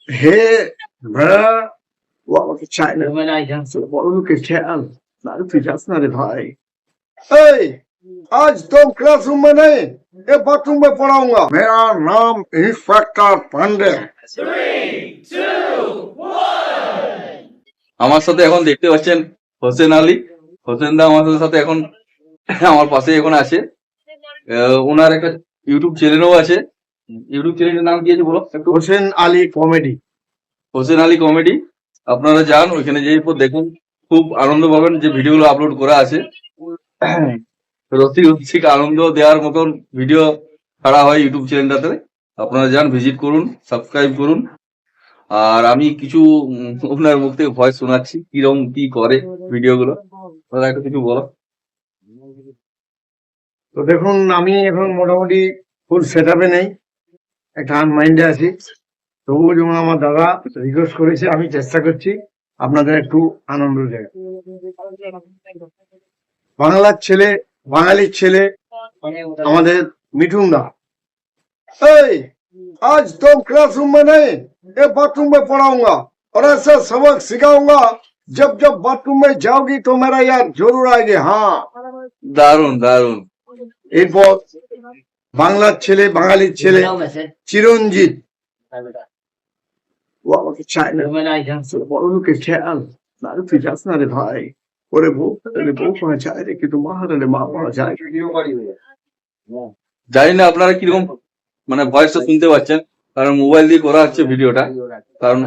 Hey, bruh, what was China? So what look at China? Not if you just not it high. Hey, आज तुम classroom में नहीं, ये bathroom में पढ़ाऊंगा। मेरा नाम इंस्पेक्टर पांडे। আমার সাথে এখন দেখতে পাচ্ছেন হোসেন আলী। হোসেন দা আমাদের সাথে এখন আমার পাশে এখন আছে। ওনার একটা ইউটিউব চ্যানেলও আছে। ইউটিউব চ্যানেলের নাম কি আছে বলো একটু? হোসেন আলী কমেডি। হোসেন আলী কমেডি। আপনারা যান ওইখানে যেয়ে পর দেখুন, খুব আনন্দ পাবেন। যে ভিডিওগুলো আপলোড করা আছে রসিক আনন্দ দেওয়ার মতন ভিডিও ছাড়া হয় ইউটিউব চ্যানেলটাতে। আপনারা যান, ভিজিট করুন, সাবস্ক্রাইব করুন। আর আমি কিছু ওনার মুখ থেকে ভয়েস শোনাচ্ছি, কিরকম কি করে ভিডিওগুলো। ওরা একটু কিছু বলো। তো দেখুন, আমি এখন মোটামুটি ফুল সেট আপে নেই, একটা আনমাইন্ডে আছি। তবুও যেমন আমার দাদা রিকোয়েস্ট করেছে, আমি চেষ্টা করছি আপনাদের একটু আনন্দ দেয়। বাংলার ছেলে, বাঙালির ছেলে আমাদের मिठुन दा। आज तुम क्लासरूम में नहीं, ये बाथरूम में पढ़ाऊंगा और ऐसा सबक सिखाऊंगा, जब जब बाथरूम में जाओगी तो मेरा याद जरूर आएगी। हाँ, দারুন দারুন। এরপর বাংলার ছেলে, বাঙালির ছেলে চিরঞ্জিত। ও আমাকে চায় না, বড় লোকের খেয়াল না, তুই যাস না রে ভাই। ওরে বউ পাওয়া যায় রে, কিন্তু মা হারালে মা পাওয়া যায়। জানি না আপনারা কিরকম মানে ভয়েসটা শুনতে পাচ্ছেন, কারণ মোবাইল দিয়ে করা হচ্ছে ভিডিওটা, কারণ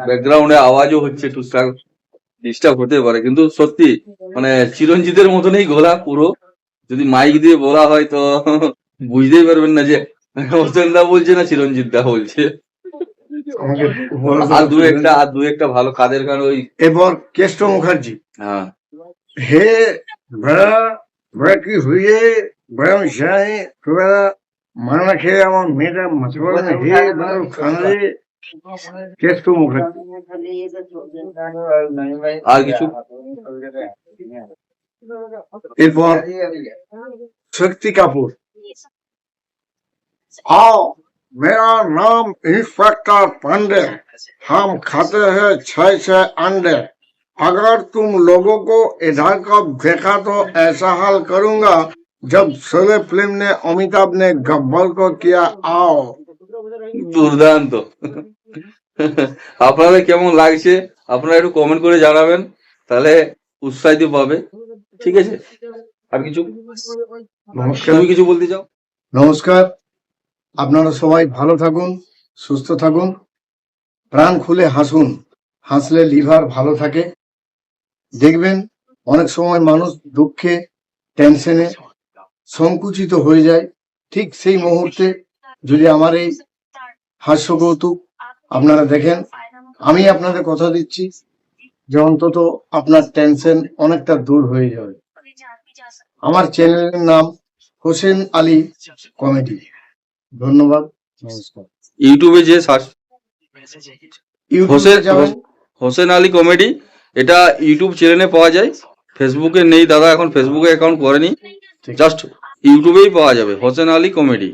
ব্যাকগ্রাউন্ডে আওয়াজও হচ্ছে, টুকটাক ডিস্টার্ব হতে পারে। কিন্তু সত্যি মানে চিরঞ্জিতের মতনই গলা পুরো। যদি মাইক দিয়ে বলা হয় তো বুঝতেই পারবেন না যে হোসেন দা বলছে না চিরঞ্জিত দা বলছে। আর দু একটা ভালো কাদের গান ওই। এরপর কেষ্ট মুখার্জি। হ্যাঁ, হে ব্রা কি হুয়ে ব্রাম শাই তোরা মানা খেয়ে আমার মেয়েটা মাছে বলে না, হে বারো খানারে। কেষ্ট মুখার্জি। আর কিছু? এরপর শক্তি কাপুর। आओ, मेरा नाम इंस्पेक्टर पांडे, हम खाते हैं 6 अंडे। अगर तुम लोगों को इधर कब देखा तो ऐसा हाल करूंगा जब शोले फिल्म ने अमिताभ ने गब्बर को किया। आओ। দুর্দান্ত। আপনাদের কেমন লাগছে আপনারা একটু কমেন্ট করে জানাবেন, তাহলে উৎসাহিত পাবে। ঠিক আছে, আর কিছু নমস্কার। তুমি কিছু বলতে চাও? নমস্কার, আপনারা সবাই ভালো থাকুন, সুস্থ থাকুন, প্রাণ খুলে হাসুন। হাসলে লিভার ভালো থাকে। দেখবেন অনেক সময় মানুষ দুঃখে, টেনশনে সংকুচিত হয়ে যায়। ঠিক সেই মুহূর্তে যদি আমার এই হাস্য কৌতুক আপনারা দেখেন, আমি আপনাদের কথা দিচ্ছি যে অন্তত আপনার টেনশন অনেকটা দূর হয়ে যাবে। আমার চ্যানেলের নাম হোসেন আলী কমেডি। ধন্যবাদ, নমস্কার। ইউটিউবে যে ইউটিউবে যাবেন, হোসেন আলী কমেডি, এটা ইউটিউব চ্যানেলে পাওয়া যায়। ফেসবুকে নেই দাদা, এখন ফেসবুকে অ্যাকাউন্ট করেনি, জাস্ট ইউটিউবেই পাওয়া যাবে হোসেন আলী কমেডি।